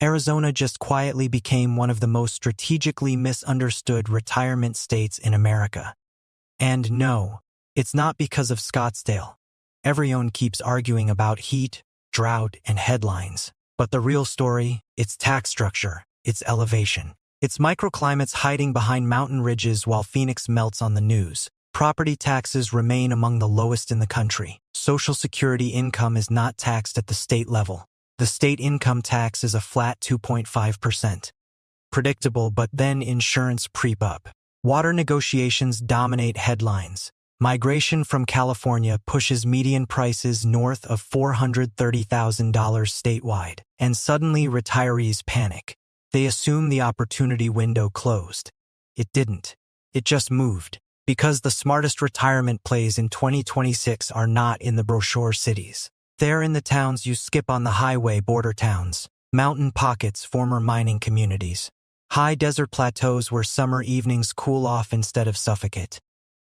Arizona just quietly became one of the most strategically misunderstood retirement states in America. And no, it's not because of Scottsdale. Everyone keeps arguing about heat, drought, and headlines. But the real story, its tax structure, its elevation. Its microclimates hiding behind mountain ridges while Phoenix melts on the news. Property taxes remain among the lowest in the country. Social Security income is not taxed at the state level. The state income tax is a flat 2.5%. Predictable, but then insurance creep up. Water negotiations dominate headlines. Migration from California pushes median prices north of $430,000 statewide. And suddenly retirees panic. They assume the opportunity window closed. It didn't. It just moved. Because the smartest retirement plays in 2026 are not in the brochure cities. They're in the towns you skip on the highway, border towns, mountain pockets, former mining communities, high desert plateaus where summer evenings cool off instead of suffocate.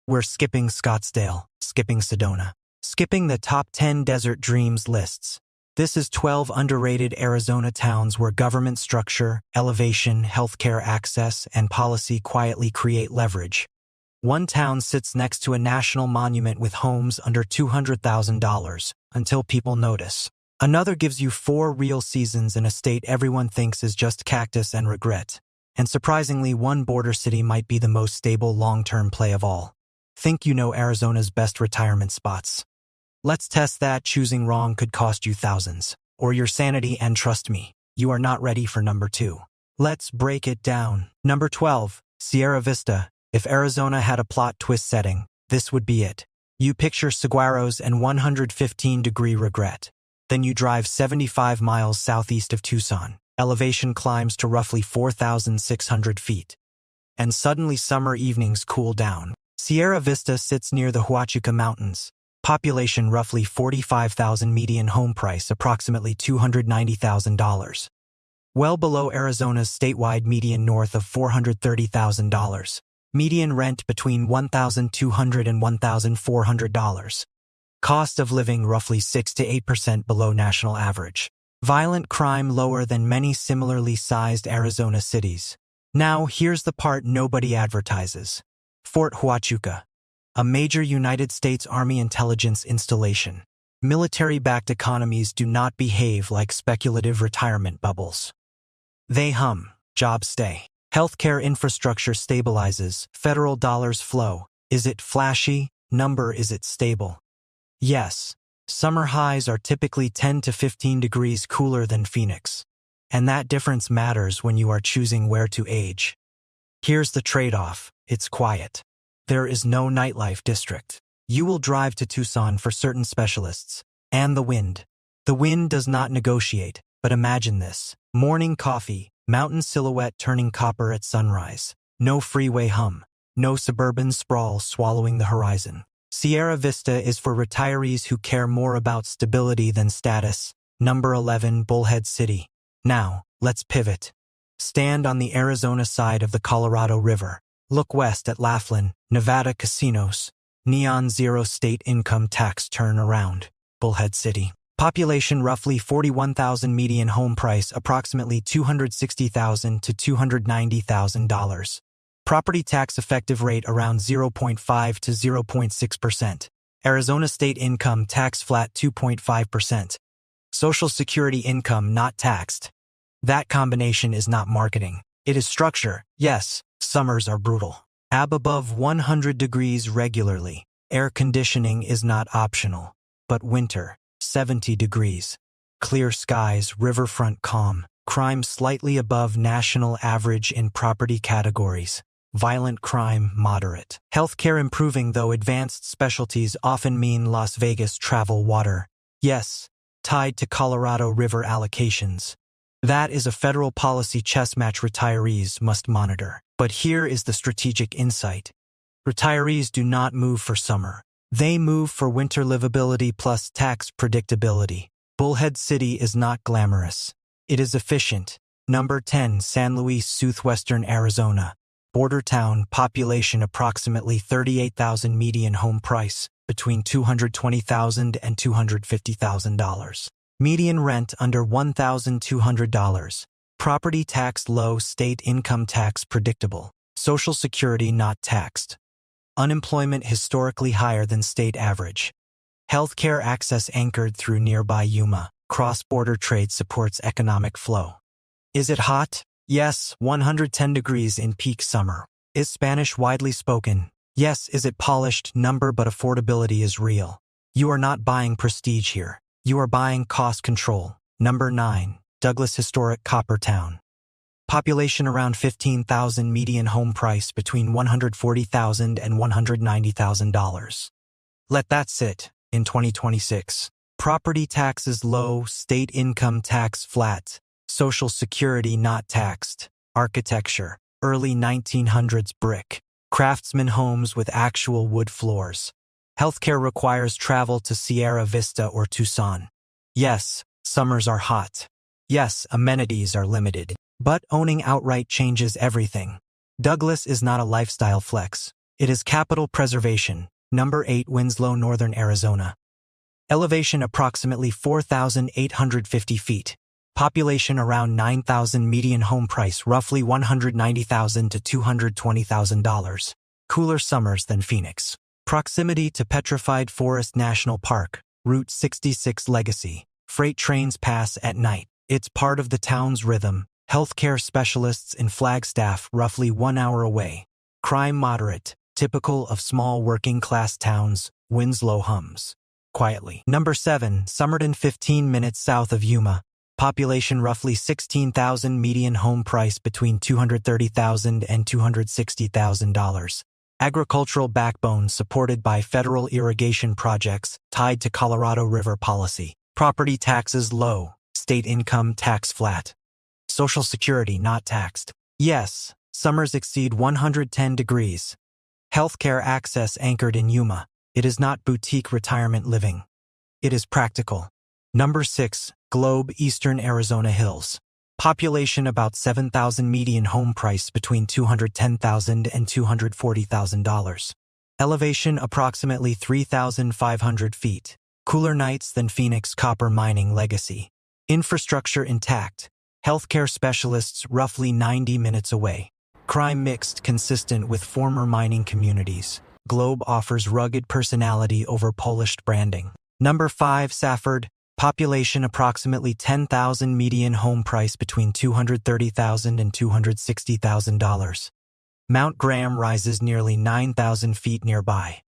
We're skipping Scottsdale, skipping Sedona, skipping the top 10 desert dreams lists. This is 12 underrated Arizona towns where government structure, elevation, healthcare access, and policy quietly create leverage. One town sits next to a national monument with homes under $200,000 until people notice. Another gives you 4 real seasons in a state everyone thinks is just cactus and regret. And surprisingly, one border city might be the most stable long-term play of all. Think you know Arizona's best retirement spots? Let's test that. Choosing wrong could cost you thousands, or your sanity, and trust me, you are not ready for number 2. Let's break it down. Number 12, Sierra Vista. If Arizona had a plot twist setting, this would be it. You picture saguaros and 115-degree regret. Then you drive 75 miles southeast of Tucson. Elevation climbs to roughly 4,600 feet. And suddenly summer evenings cool down. Sierra Vista sits near the Huachuca Mountains. Population roughly 45,000, median home price approximately $290,000. Well below Arizona's statewide median north of $430,000. Median rent between $1,200 and $1,400. Cost of living roughly 6 to 8% below national average. Violent crime lower than many similarly sized Arizona cities. Now here's the part nobody advertises. Fort Huachuca, a major United States Army intelligence installation. Military-backed economies do not behave like speculative retirement bubbles. They hum, jobs stay. Healthcare infrastructure stabilizes, federal dollars flow. Is it flashy? Is it stable? Yes. Summer highs are typically 10 to 15 degrees cooler than Phoenix. And that difference matters when you are choosing where to age. Here's the trade-off. It's quiet. There is no nightlife district. You will drive to Tucson for certain specialists. And the wind. The wind does not negotiate, but imagine this. Morning coffee, mountain silhouette turning copper at sunrise. No freeway hum. No suburban sprawl swallowing the horizon. Sierra Vista is for retirees who care more about stability than status. Number 11, Bullhead City. Now, let's pivot. Stand on the Arizona side of the Colorado River. Look west at Laughlin, Nevada casinos. Neon zero state income tax turnaround. Bullhead City. Population roughly 41,000, median home price approximately $260,000 to $290,000. Property tax effective rate around 0.5 to 0.6%. Arizona state income tax flat 2.5%. Social Security income not taxed. That combination is not marketing. It is structure. Yes, summers are brutal. Above 100 degrees regularly. Air conditioning is not optional. But winter, 70 degrees. Clear skies, riverfront calm. Crime slightly above national average in property categories. Violent crime moderate. Healthcare improving, though advanced specialties often mean Las Vegas travel water. Yes, tied to Colorado River allocations. That is a federal policy chess match retirees must monitor. But here is the strategic insight. Retirees do not move for summer. They move for winter livability plus tax predictability. Bullhead City is not glamorous. It is efficient. Number 10, San Luis, southwestern Arizona. Border town, population approximately 38,000, median home price between $220,000 and $250,000. Median rent under $1,200. Property tax low, state income tax predictable. Social Security not taxed. Unemployment historically higher than state average. Healthcare access anchored through nearby Yuma. Cross-border trade supports economic flow. Is it hot? Yes, 110 degrees in peak summer. Is Spanish widely spoken? Yes. Is it polished? Number, but affordability is real. You are not buying prestige here. You are buying cost control. Number 9. Douglas Historic Copper Town. Population around 15,000, median home price between $140,000 and $190,000. Let that sit. In 2026. Property taxes low, state income tax flat. Social Security not taxed. Architecture. Early 1900s brick. Craftsman homes with actual wood floors. Healthcare requires travel to Sierra Vista or Tucson. Yes, summers are hot. Yes, amenities are limited. But owning outright changes everything. Douglas is not a lifestyle flex. It is capital preservation. Number 8. Winslow, Northern Arizona. Elevation approximately 4,850 feet. Population around 9,000, median home price roughly $190,000 to $220,000. Cooler summers than Phoenix. Proximity to Petrified Forest National Park. Route 66 Legacy. Freight trains pass at night. It's part of the town's rhythm. Healthcare specialists in Flagstaff roughly 1 hour away. Crime moderate. Typical of small working-class towns, Winslow hums quietly. Number 7. Somerton, 15 minutes south of Yuma. Population roughly 16,000, median home price between $230,000 and $260,000. Agricultural backbone supported by federal irrigation projects tied to Colorado River policy. Property taxes low, state income tax flat. Social Security not taxed. Yes, summers exceed 110 degrees. Healthcare access anchored in Yuma. It is not boutique retirement living. It is practical. Number 6. Globe, Eastern Arizona Hills. Population about 7,000, median home price between $210,000 and $240,000. Elevation approximately 3,500 feet. Cooler nights than Phoenix, copper mining legacy. Infrastructure intact. Healthcare specialists roughly 90 minutes away. Crime mixed, consistent with former mining communities. Globe offers rugged personality over polished branding. Number 5. Safford. Population approximately 10,000, median home price between $230,000 and $260,000. Mount Graham rises nearly 9,000 feet nearby.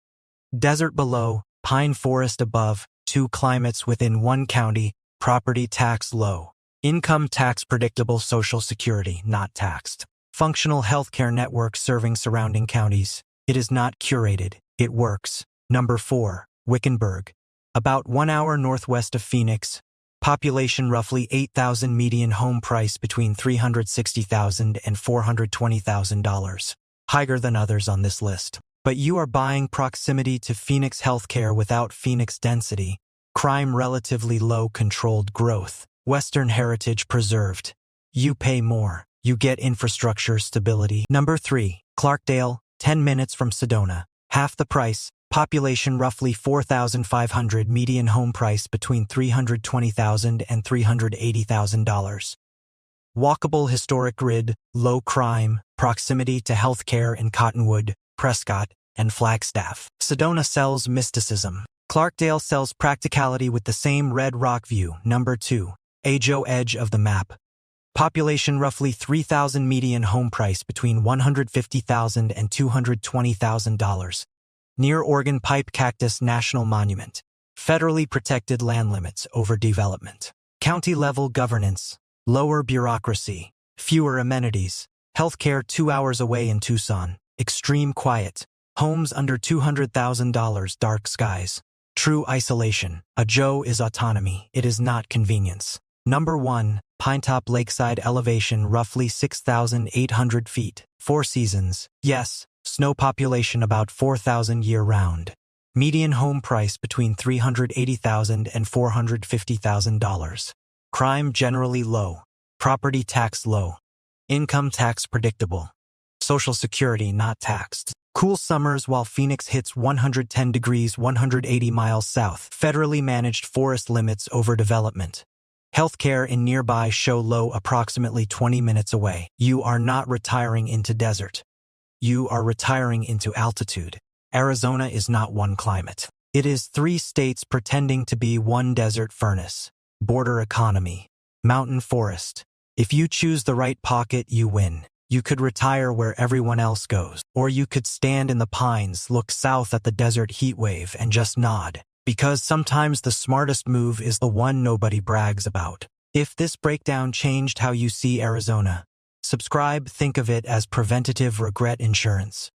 Desert below, pine forest above, 2 climates within 1 county, property tax low. Income tax predictable, Social Security not taxed. Functional healthcare network serving surrounding counties. It is not curated, it works. Number 4. Wickenburg. About 1 hour northwest of Phoenix. Population roughly 8,000, median home price between $360,000 and $420,000. Higher than others on this list. But you are buying proximity to Phoenix healthcare without Phoenix density. Crime relatively low, controlled growth. Western heritage preserved. You pay more. You get infrastructure stability. Number 3. Clarkdale, 10 minutes from Sedona. Half the price. Population roughly 4,500, median home price between $320,000 and $380,000. Walkable historic grid, low crime, proximity to healthcare in Cottonwood, Prescott, and Flagstaff. Sedona sells mysticism. Clarkdale sells practicality with the same red rock view. Number 2. Ajo, edge of the map. Population roughly 3,000, median home price between $150,000 and $220,000. Near Oregon Pipe Cactus National Monument. Federally protected land limits over development. County-level governance. Lower bureaucracy. Fewer amenities. Healthcare 2 hours away in Tucson. Extreme quiet. Homes under $200,000. Dark skies. True isolation. Ajo is autonomy. It is not convenience. Number 1. Pinetop Lakeside. Elevation roughly 6,800 feet. 4 seasons. Yes. Snow population about 4,000 year-round. Median home price between $380,000 and $450,000. Crime generally low. Property tax low. Income tax predictable. Social Security not taxed. Cool summers while Phoenix hits 110 degrees 180 miles south. Federally managed forest limits over development. Healthcare in nearby show low approximately 20 minutes away. You are not retiring into desert. You are retiring into altitude. Arizona is not one climate. It is 3 states pretending to be one desert furnace. Border economy. Mountain forest. If you choose the right pocket, you win. You could retire where everyone else goes. Or you could stand in the pines, look south at the desert heat wave, and just nod. Because sometimes the smartest move is the one nobody brags about. If this breakdown changed how you see Arizona, subscribe. Think of it as preventative regret insurance.